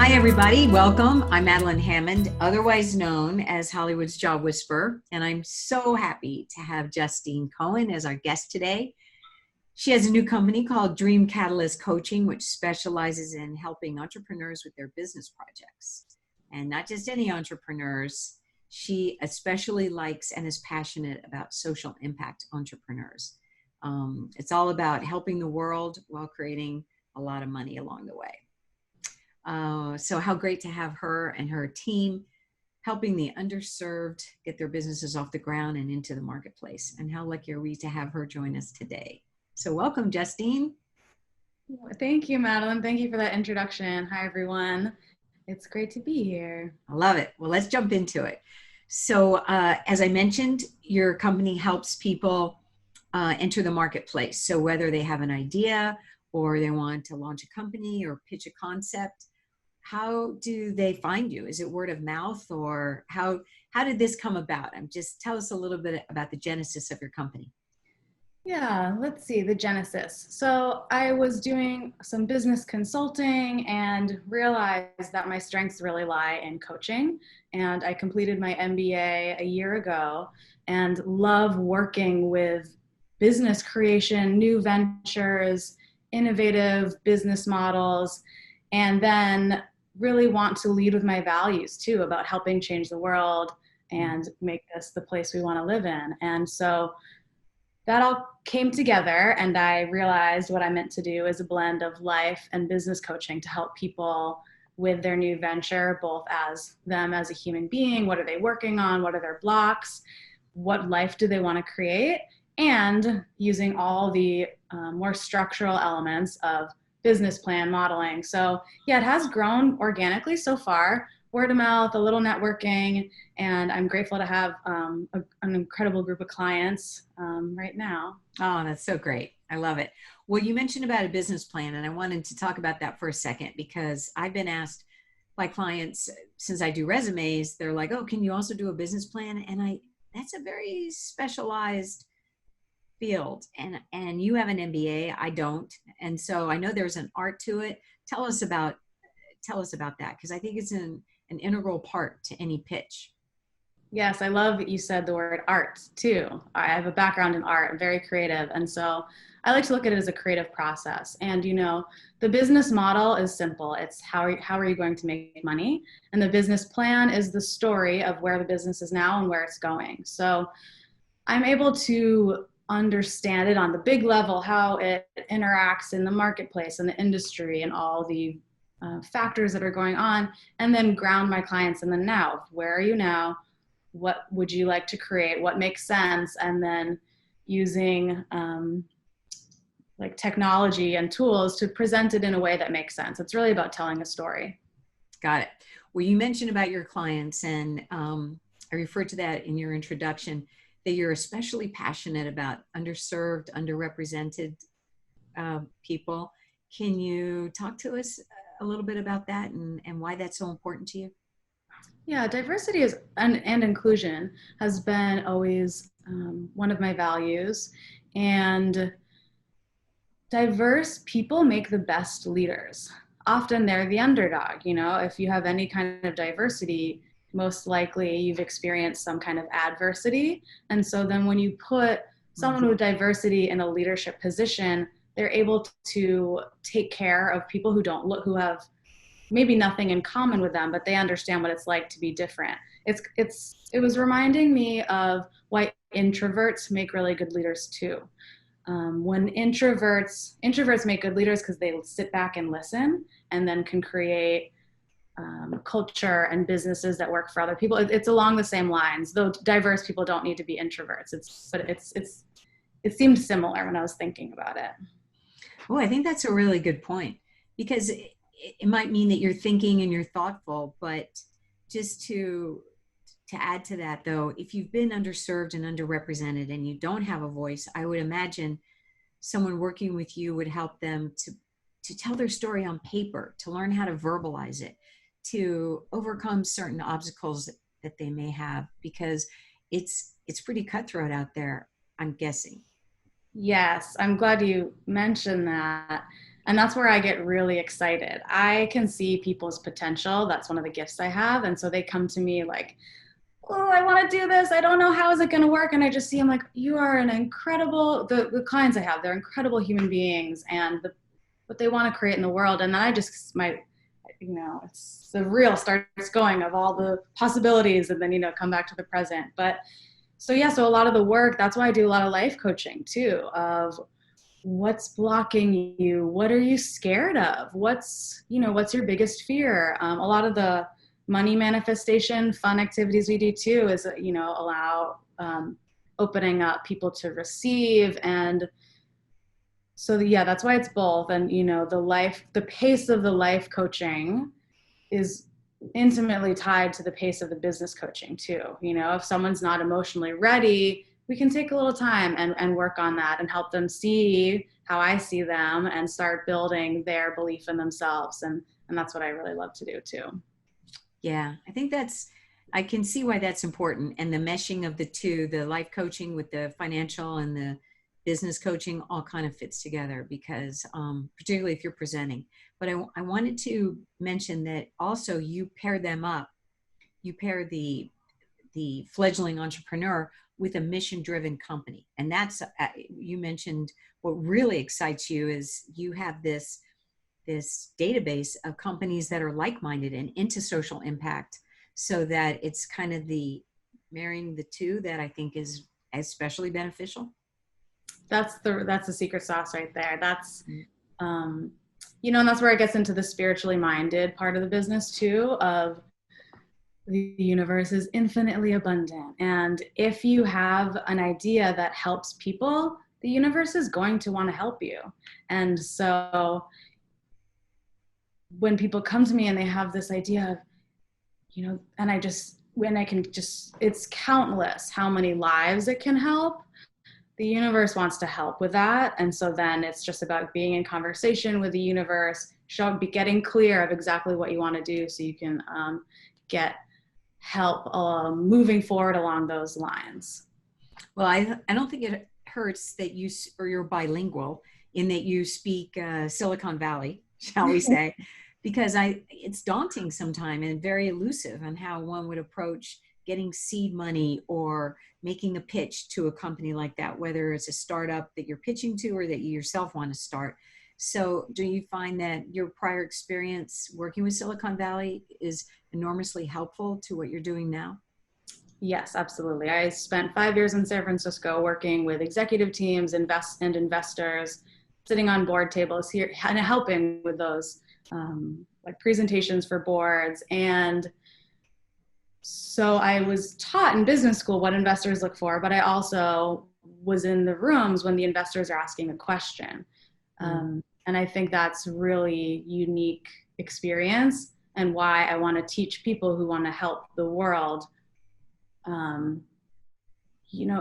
Hi, everybody. Welcome. I'm Madelyn Hammond, otherwise known as Hollywood's Job Whisperer, and I'm so happy to have Justine Cohen as our guest today. She has a new company called Dream Catalyst Coaching, which specializes in helping entrepreneurs with their business projects. And not just any entrepreneurs, she especially likes and is passionate about social impact entrepreneurs. It's all about helping the world while creating a lot of money along the way. So how great to have her and her team helping the underserved get their businesses off the ground and into the marketplace. And how lucky are we to have her join us today. So welcome, Justine. Thank you, Madelyn. Thank you for that introduction. Hi, everyone. It's great to be here. I love it. Well, let's jump into it. So as I mentioned, your company helps people enter the marketplace. So whether they have an idea or they want to launch a company or pitch a concept, how do they find you? Is it word of mouth, or how did this come about? Just tell us a little bit about the genesis of your company. Yeah, let's see, the genesis. So I was doing some business consulting and realized that my strengths really lie in coaching. And I completed my MBA a year ago and love working with business creation, new ventures, innovative business models, and then really want to lead with my values too, about helping change the world and make this the place we want to live in. And so that all came together, and I realized what I meant to do is a blend of life and business coaching to help people with their new venture, both as them as a human being. What are they working on? What are their blocks? What life do they want to create? And using all the more structural elements of business plan modeling. So yeah, it has grown organically so far, word of mouth, a little networking, and I'm grateful to have an incredible group of clients right now. Oh, that's so great. I love it. Well, you mentioned about a business plan, and I wanted to talk about that for a second because I've been asked by clients, since I do resumes, they're like, oh, can you also do a business plan? And that's a very specialized field, and you have an MBA, I don't, and so I know there's an art to it. Tell us about that, because I think it's an integral part to any pitch. Yes, I love that you said the word art too. I have a background in art, I'm very creative, and so I like to look at it as a creative process. And the business model is simple. It's how are you going to make money? And the business plan is the story of where the business is now and where it's going. So I'm able to understand it on the big level, how it interacts in the marketplace and the industry and all the factors that are going on, and then ground my clients in the now. Where are you now? What would you like to create? What makes sense? And then using like technology and tools to present it in a way that makes sense. It's really about telling a story. Got it. Well, you mentioned about your clients, and I referred to that in your introduction, that you're especially passionate about underserved, underrepresented people. Can you talk to us a little bit about that and why that's so important to you? Yeah, diversity and inclusion has been always one of my values. And diverse people make the best leaders. Often they're the underdog. If you have any kind of diversity, most likely you've experienced some kind of adversity. And so then when you put someone with diversity in a leadership position, they're able to take care of people who have maybe nothing in common with them, but they understand what it's like to be different. It was reminding me of why introverts make really good leaders too. When introverts make good leaders because they sit back and listen, and then can create culture and businesses that work for other people. It's along the same lines, though diverse people don't need to be introverts. It seemed similar when I was thinking about it. Oh, I think that's a really good point, because it might mean that you're thinking and you're thoughtful, but just to add to that, though, if you've been underserved and underrepresented and you don't have a voice, I would imagine someone working with you would help them to tell their story on paper, to learn how to verbalize it, to overcome certain obstacles that they may have, because it's pretty cutthroat out there, I'm guessing. Yes, I'm glad you mentioned that. And that's where I get really excited. I can see people's potential. That's one of the gifts I have. And so they come to me like, oh, I want to do this. I don't know how is it going to work. And I just see them like, you are an incredible, the clients I have, they're incredible human beings and what they want to create in the world. And then I just, it's the reel starts going of all the possibilities and then, come back to the present. But so, yeah, so a lot of the work, that's why I do a lot of life coaching too, of what's blocking you? What are you scared of? What's your biggest fear? A lot of the money manifestation fun activities we do too is, allow opening up people to receive. And so, yeah, that's why it's both. And, the pace of the life coaching is intimately tied to the pace of the business coaching too. If someone's not emotionally ready, we can take a little time and work on that and help them see how I see them and start building their belief in themselves. And that's what I really love to do too. Yeah, I can see why that's important. And the meshing of the two, the life coaching with the financial and the business coaching all kind of fits together because particularly if you're presenting. But I wanted to mention that also you pair them up. You pair the fledgling entrepreneur with a mission-driven company. And that's, you mentioned what really excites you is you have this database of companies that are like-minded and into social impact, so that it's kind of the marrying the two that I think is especially beneficial. That's the secret sauce right there. That's, and that's where it gets into the spiritually minded part of the business too, of the universe is infinitely abundant. And if you have an idea that helps people, the universe is going to want to help you. And so when people come to me and they have this idea of, and it's countless how many lives it can help. The universe wants to help with that. And so then it's just about being in conversation with the universe, getting clear of exactly what you want to do so you can get help moving forward along those lines. Well, I don't think it hurts that you're bilingual in that you speak Silicon Valley, shall we say, because it's daunting sometimes and very elusive on how one would approach getting seed money or making a pitch to a company like that, whether it's a startup that you're pitching to or that you yourself want to start. So do you find that your prior experience working with Silicon Valley is enormously helpful to what you're doing now? Yes, absolutely. I spent 5 years in San Francisco working with executive teams, investors, sitting on board tables here and helping with those like presentations for boards. And so I was taught in business school what investors look for, but I also was in the rooms when the investors are asking a question. And I think that's really unique experience and why I want to teach people who want to help the world.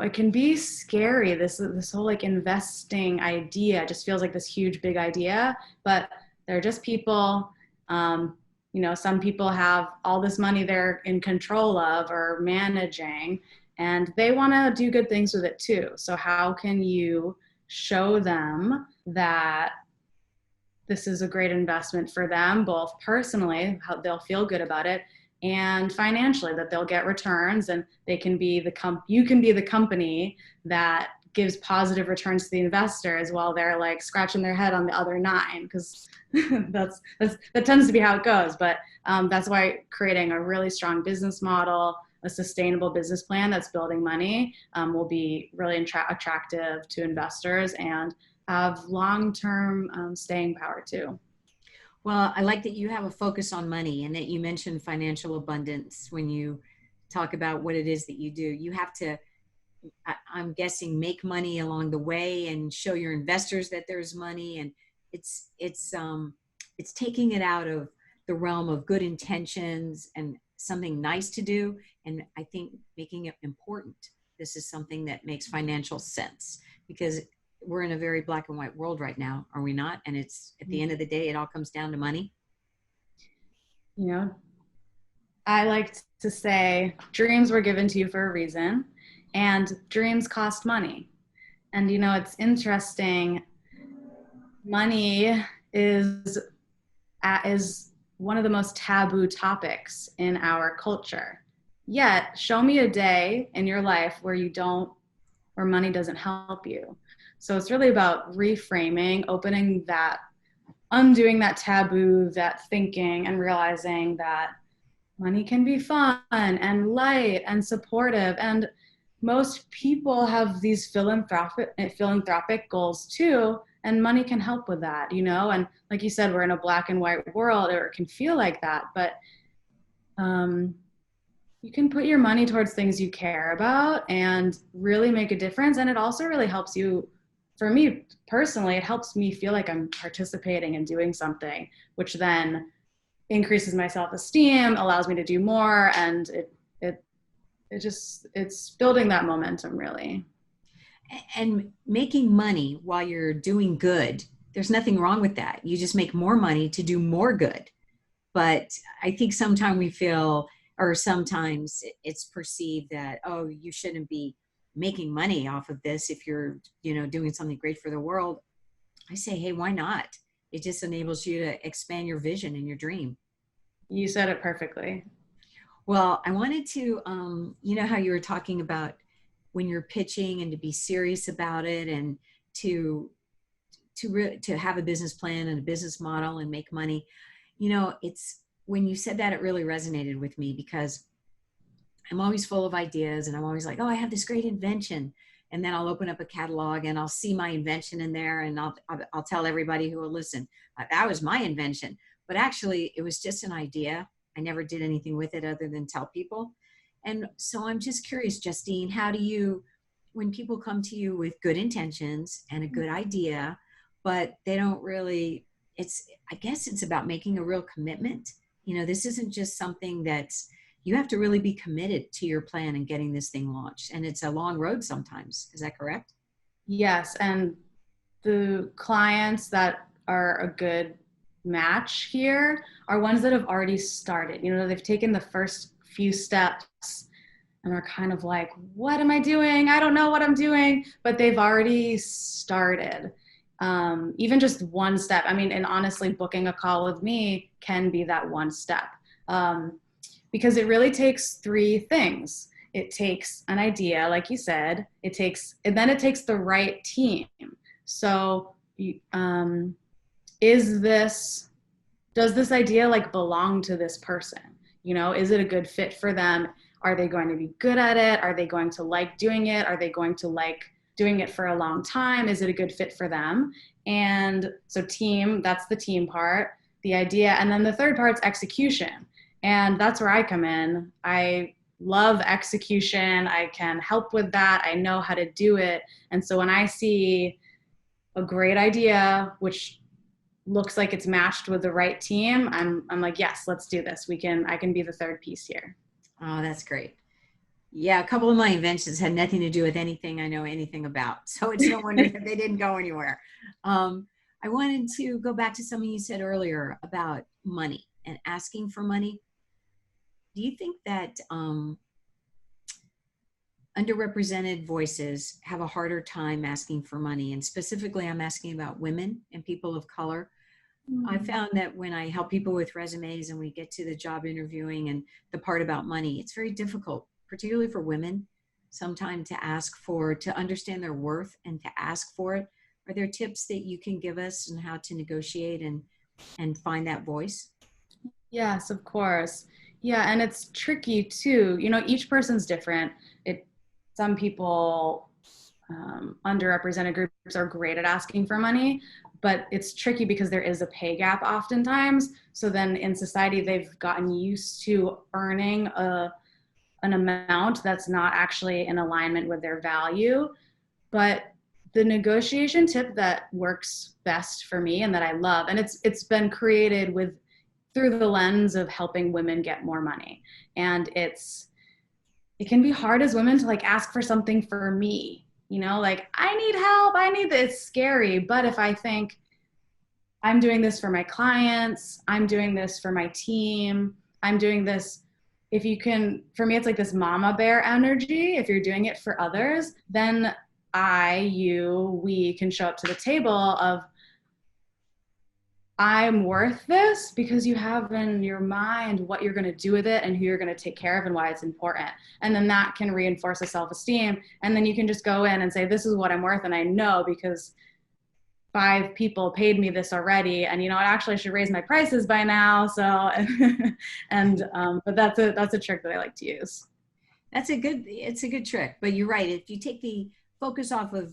It can be scary. This whole like investing idea just feels like this huge, big idea, but they're just people. Some people have all this money they're in control of or managing, and they want to do good things with it too. So how can you show them that this is a great investment for them, both personally, how they'll feel good about it, and financially, that they'll get returns, and they can be you can be the company that gives positive returns to the investors while they're like scratching their head on the other 9, because that tends to be how it goes. But that's why creating a really strong business model, a sustainable business plan that's building money will be really attractive to investors and have long-term staying power too. Well, I like that you have a focus on money and that you mentioned financial abundance when you talk about what it is that you do. You have to, I'm guessing, make money along the way and show your investors that there's money, and it's taking it out of the realm of good intentions and something nice to do, and I think making it important. This is something that makes financial sense, because we're in a very black and white world right now, are we not? And it's at the end of the day, it all comes down to money. I like to say dreams were given to you for a reason, and dreams cost money. And it's interesting, money is is one of the most taboo topics in our culture. Yet, show me a day in your life where you don't, where money doesn't help you. So it's really about reframing, opening that, undoing that taboo, that thinking, and realizing that money can be fun and light and supportive. And most people have these philanthropic goals too, and money can help with that, you know. And like you said, we're in a black and white world, or it can feel like that, but um, you can put your money towards things you care about and really make a difference. And it also really helps you, for me personally, it helps me feel like I'm participating and doing something, which then increases my self-esteem, allows me to do more, and it's building that momentum, really. And making money while you're doing good, there's nothing wrong with that. You just make more money to do more good. But I think sometimes we feel, or sometimes it's perceived that, oh, you shouldn't be making money off of this if you're, doing something great for the world. I say, hey, why not? It just enables you to expand your vision and your dream. You said it perfectly. Well, I wanted to, how you were talking about when you're pitching and to be serious about it, and to have a business plan and a business model and make money. It's when you said that, it really resonated with me, because I'm always full of ideas, and I'm always like, oh, I have this great invention. And then I'll open up a catalog and I'll see my invention in there, and I'll tell everybody who will listen, that was my invention. But actually it was just an idea. I never did anything with it other than tell people. And so I'm just curious, Justine, how do you, when people come to you with good intentions and a good idea, but they don't really, I guess it's about making a real commitment. This isn't just something that's, you have to really be committed to your plan and getting this thing launched. And it's a long road sometimes. Is that correct? Yes. And the clients that are a good match here are ones that have already started. They've taken the first few steps and are kind of like, what am I doing? I don't know what I'm doing, but they've already started. Even just one step. And honestly, booking a call with me can be that one step. Because it really takes three things. It takes an idea, like you said, and then it takes the right team. So, does this idea belong to this person? Is it a good fit for them? Are they going to be good at it? Are they going to like doing it? Are they going to like doing it for a long time? Is it a good fit for them? And so team, that's the team part, the idea. And then the third part's execution. And that's where I come in. I love execution. I can help with that. I know how to do it. And so when I see a great idea, which looks like it's matched with the right team, I'm like, yes, let's do this. I can be the third piece here. Oh, that's great. Yeah, a couple of my inventions had nothing to do with anything I know anything about. So it's no wonder that they didn't go anywhere. I wanted to go back to something you said earlier about money and asking for money. Do you think that underrepresented voices have a harder time asking for money? And specifically, I'm asking about women and people of color. I found that when I help people with resumes and we get to the job interviewing and the part about money, it's very difficult, particularly for women, sometimes to understand their worth and to ask for it. Are there tips that you can give us on how to negotiate and find that voice? Yes, of course. Yeah, and it's tricky too. Each person's different. Some people, underrepresented groups are great at asking for money, but it's tricky because there is a pay gap oftentimes. So then in society, they've gotten used to earning an amount that's not actually in alignment with their value. But the negotiation tip that works best for me and that I love, and it's been created through the lens of helping women get more money. And it can be hard as women to ask for something for me, I need help, it's scary. But if I think I'm doing this for my clients, I'm doing this for my team, I'm doing this, for me, it's like this mama bear energy. If you're doing it for others, then we can show up to the table of, I'm worth this, because you have in your mind what you're going to do with it and who you're going to take care of and why it's important. And then that can reinforce a self-esteem. And then you can just go in and say, this is what I'm worth. And I know because 5 people paid me this already. And, I actually should raise my prices by now. So, but that's a trick that I like to use. It's a good trick, but you're right. If you take the focus off of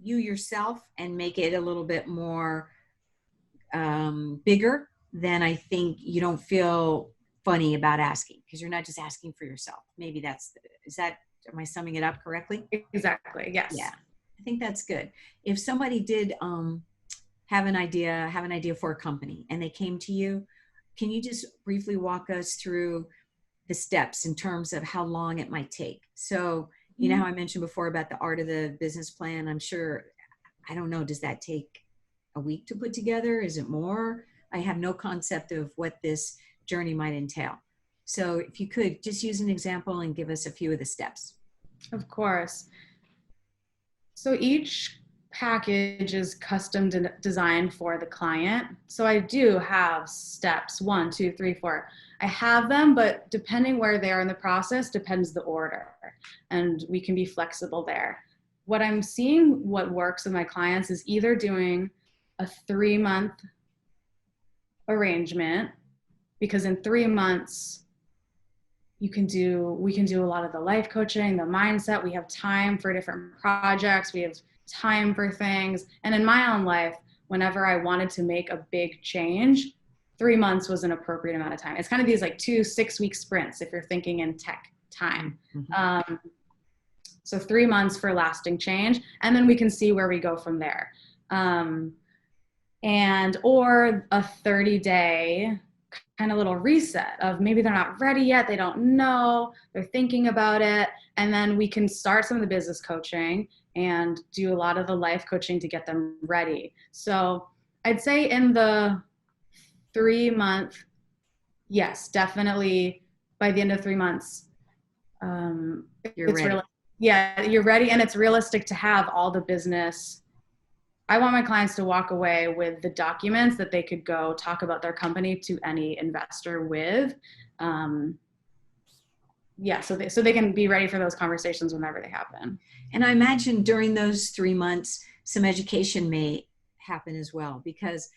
you yourself and make it a little bit more bigger, then I think you don't feel funny about asking because you're not just asking for yourself. Maybe am I summing it up correctly? Exactly. Yeah, Yes. I think that's good. If somebody did have an idea for a company and they came to you, can you just briefly walk us through the steps in terms of how long it might take? So, you know how I mentioned before about the art of the business plan? I'm sure, I don't know, does that take a week to put together? Is it more? I have no concept of what this journey might entail. So if you could just use an example and give us a few of the steps. Of course. So each package is custom designed for the client. So I do have steps 1, 2, 3, 4. I have them, but depending where they are in the process depends the order, and we can be flexible there. What I'm seeing what works with my clients is either doing a 3-month arrangement, because in 3 months we can do a lot of the life coaching, the mindset. We have time for different projects. We have time for things. And in my own life, whenever I wanted to make a big change, 3 months was an appropriate amount of time. It's kind of these like 2 6-week sprints if you're thinking in tech time. Mm-hmm. So 3 months for lasting change, and then we can see where we go from there. Or a 30-day kind of little reset of maybe they're not ready yet, they don't know, they're thinking about it, and then we can start some of the business coaching and do a lot of the life coaching to get them ready. So I'd say in the 3-month, yes, definitely by the end of 3 months, You're ready. Yeah, you're ready, and it's realistic to have all the business. I want my clients to walk away with the documents that they could go talk about their company to any investor with. So they can be ready for those conversations whenever they happen. And I imagine during those 3 months, some education may happen as well, because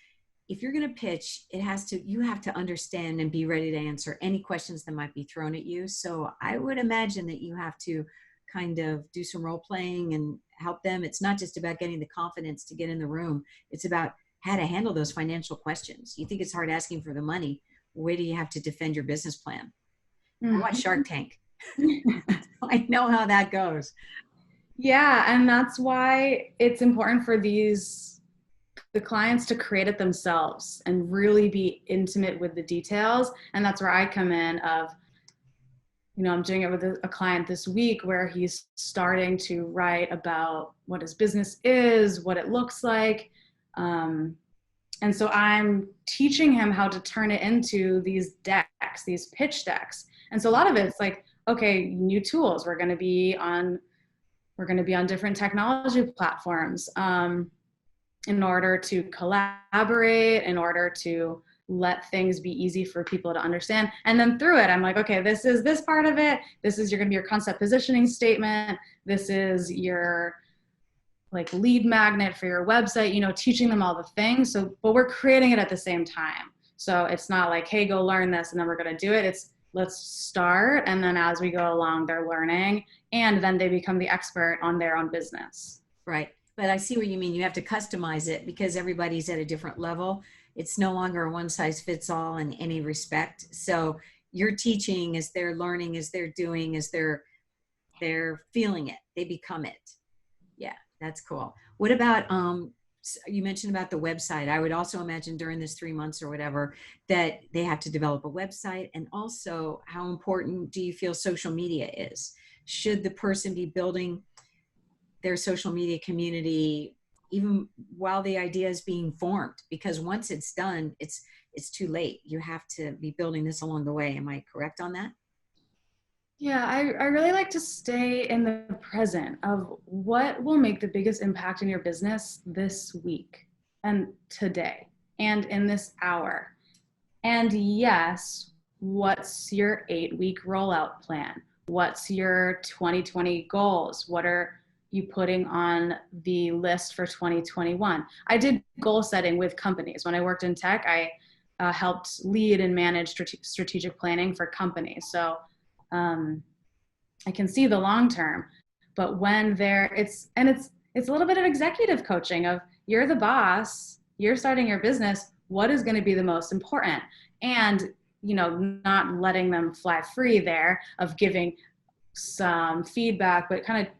if you're going to pitch, you have to understand and be ready to answer any questions that might be thrown at you. So I would imagine that you have to kind of do some role playing and help them. It's not just about getting the confidence to get in the room. It's about how to handle those financial questions. You think it's hard asking for the money. Where do you have to defend your business plan? I watch Shark Tank. I know how that goes. Yeah, and that's why it's important for the clients to create it themselves and really be intimate with the details. And that's where I come in of, I'm doing it with a client this week where he's starting to write about what his business is, what it looks like. And so I'm teaching him how to turn it into these decks, these pitch decks. And so a lot of it's like, okay, new tools. We're going to be on different technology platforms in order to collaborate, in order to let things be easy for people to understand. And then through it, I'm like, okay, this is this part of it. This is going to be your concept positioning statement. This is your like lead magnet for your website, teaching them all the things. So, but we're creating it at the same time. So it's not like, hey, go learn this and then we're going to do it. It's let's start. And then as we go along, they're learning, and then they become the expert on their own business. Right. But I see what you mean. You have to customize it because everybody's at a different level. It's no longer a one size fits all in any respect. So you're teaching as they're learning, as they're doing, as they're feeling it, they become it. Yeah, that's cool. What about, you mentioned about the website. I would also imagine during this 3 months or whatever that they have to develop a website. And also, how important do you feel social media is? Should the person be building their social media community even while the idea is being formed? Because once it's done, it's too late. You have to be building this along the way. Am I correct on that? Yeah, I really like to stay in the present of what will make the biggest impact in your business this week and today. and in this hour. And yes, what's your 8-week rollout plan? What's your 2020 goals? What are you putting on the list for 2021? I did goal setting with companies. When I worked in tech, I helped lead and manage strategic planning for companies. So I can see the long term, but when it's a little bit of executive coaching of you're the boss, you're starting your business, what is going to be the most important? And not letting them fly free there of giving some feedback, but kind of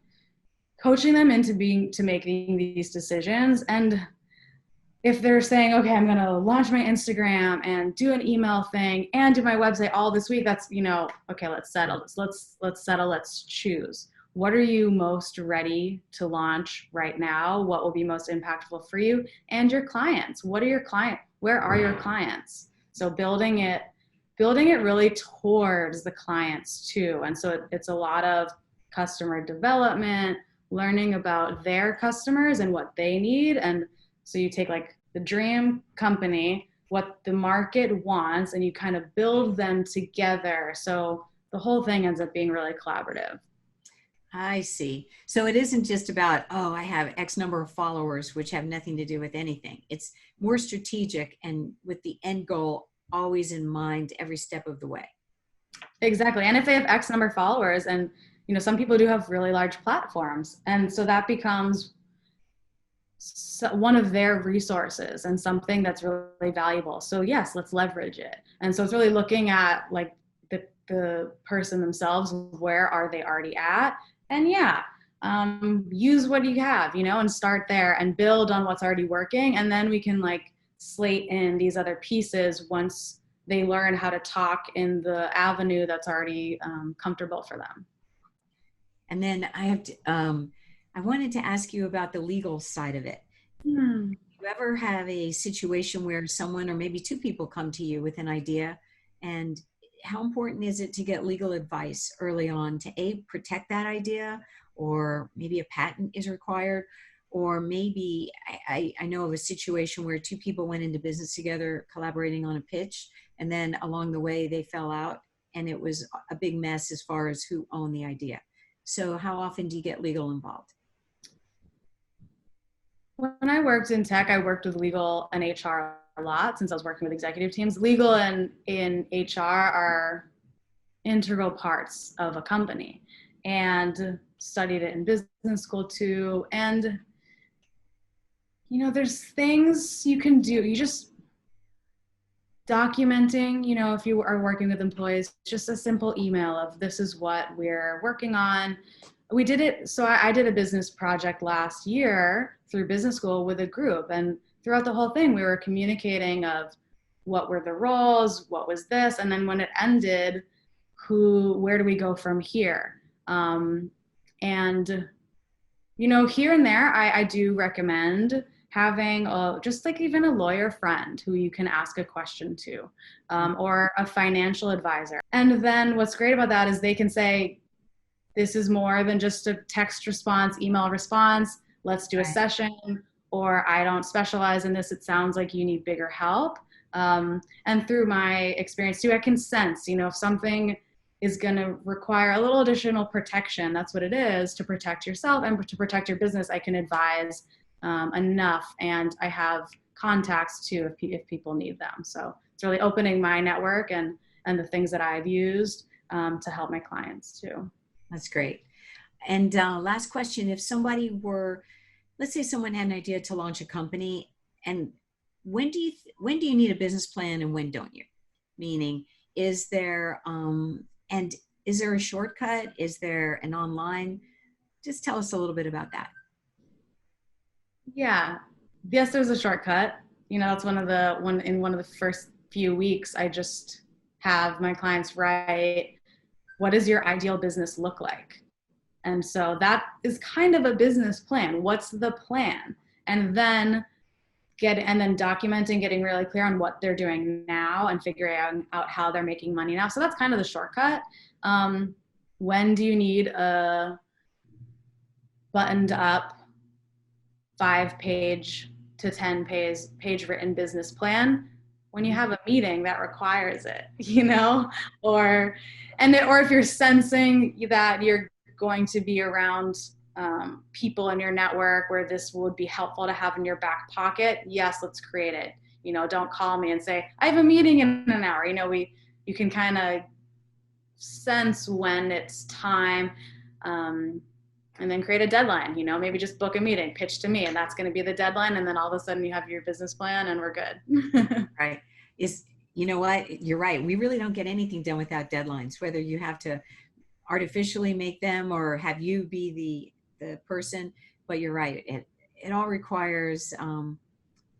coaching them into making these decisions. And if they're saying, okay, I'm going to launch my Instagram and do an email thing and do my website all this week, that's, okay, let's settle this. Let's settle. Let's choose. What are you most ready to launch right now? What will be most impactful for you and your clients? What are your clients? Where are your clients? So building it really towards the clients too. And so it's a lot of customer development, learning about their customers and what they need. And so you take like the dream company, what the market wants, and you kind of build them together. So the whole thing ends up being really collaborative. I see. So it isn't just about, oh, I have X number of followers, which have nothing to do with anything. It's more strategic and with the end goal always in mind every step of the way. Exactly. And if they have X number of followers, and some people do have really large platforms, and so that becomes one of their resources and something that's really valuable. So yes, let's leverage it. And so it's really looking at like the person themselves, where are they already at? And use what you have, and start there and build on what's already working. And then we can like slate in these other pieces once they learn how to talk in the avenue that's already comfortable for them. And then I wanted to ask you about the legal side of it. Do you ever have a situation where someone or maybe two people come to you with an idea, and how important is it to get legal advice early on to protect that idea, or maybe a patent is required, or maybe I know of a situation where two people went into business together collaborating on a pitch, and then along the way they fell out and it was a big mess as far as who owned the idea. So how often do you get legal involved? When I worked in tech, I worked with legal and HR a lot since I was working with executive teams. Legal and in HR are integral parts of a company, and studied it in business school too. And, there's things you can do. You just documenting, if you are working with employees, just a simple email of this is what we're working on. We did it. So I did a business project last year through business school with a group, and throughout the whole thing, we were communicating of what were the roles, what was this, and then when it ended, where do we go from here? And here and there, I do recommend having just like even a lawyer friend who you can ask a question to, or a financial advisor. And then what's great about that is they can say, this is more than just a text response, email response. Let's do a session. Or I don't specialize in this. It sounds like you need bigger help. And through my experience too, I can sense, if something is going to require a little additional protection, that's what it is, to protect yourself and to protect your business. I can advise enough, and I have contacts too if people need them. So it's really opening my network and the things that I've used to help my clients too. That's great. And last question, if somebody let's say someone had an idea to launch a company, and when do you need a business plan and when don't you? Meaning, is there a shortcut? Is there an online? Just tell us a little bit about that. Yeah. Yes, there's a shortcut. That's one of the first few weeks, I just have my clients write, what does your ideal business look like? And so that is kind of a business plan. What's the plan? And then documenting, getting really clear on what they're doing now and figuring out how they're making money now. So that's kind of the shortcut. When do you need a buttoned up 5-page to 10 page written business plan when you have a meeting that requires it, or or if you're sensing that you're going to be around people in your network where this would be helpful to have in your back pocket, yes, let's create it. Don't call me and say, I have a meeting in an hour. You can kind of sense when it's time, and then create a deadline. Maybe just book a meeting, pitch to me, and that's going to be the deadline. And then all of a sudden you have your business plan and we're good. Right. You know what? You're right. We really don't get anything done without deadlines, whether you have to artificially make them or have you be the person. But you're right. It all requires,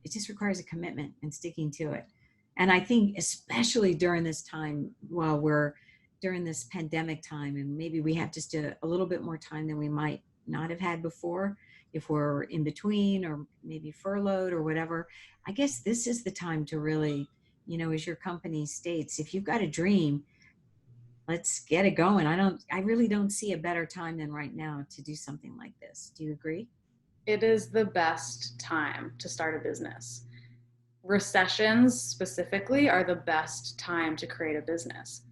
it just requires a commitment and sticking to it. And I think especially during this time, while we're during this pandemic time, and maybe we have just a little bit more time than we might not have had before, if we're in between or maybe furloughed or whatever, I guess this is the time to really, as your company states, if you've got a dream, let's get it going. I really don't see a better time than right now to do something like this. Do you agree? It is the best time to start a business. Recessions specifically are the best time to create a business.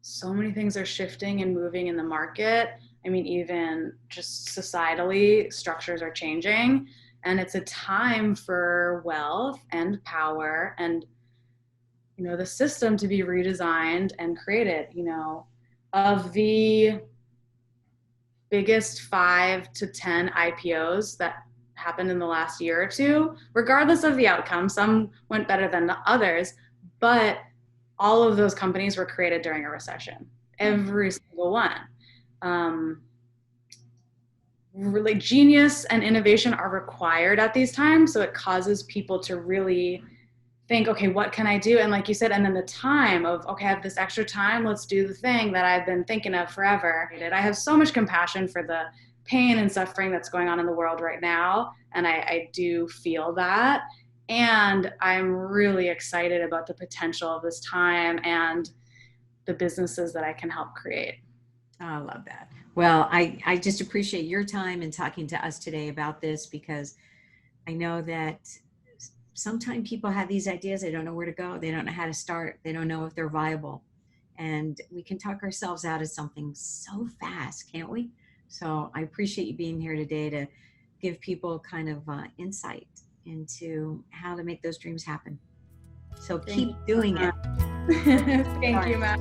So many things are shifting and moving in the market. I mean, even just societally, structures are changing, and it's a time for wealth and power and the system to be redesigned and created. Of the biggest 5 to 10 IPOs that happened in the last year or two, regardless of the outcome, some went better than the others, but all of those companies were created during a recession. Every single one. Really, genius and innovation are required at these times, so it causes people to really think, okay, what can I do? And like you said, and then the time of, okay, I have this extra time, let's do the thing that I've been thinking of forever. I have so much compassion for the pain and suffering that's going on in the world right now, and I do feel that. And I'm really excited about the potential of this time and the businesses that I can help create. Oh, I love that. Well, I just appreciate your time and talking to us today about this, because I know that sometimes people have these ideas, they don't know where to go, they don't know how to start, they don't know if they're viable. And we can talk ourselves out of something so fast, can't we? So I appreciate you being here today to give people kind of insight into how to make those dreams happen. So keep doing it. Thank you, Matt.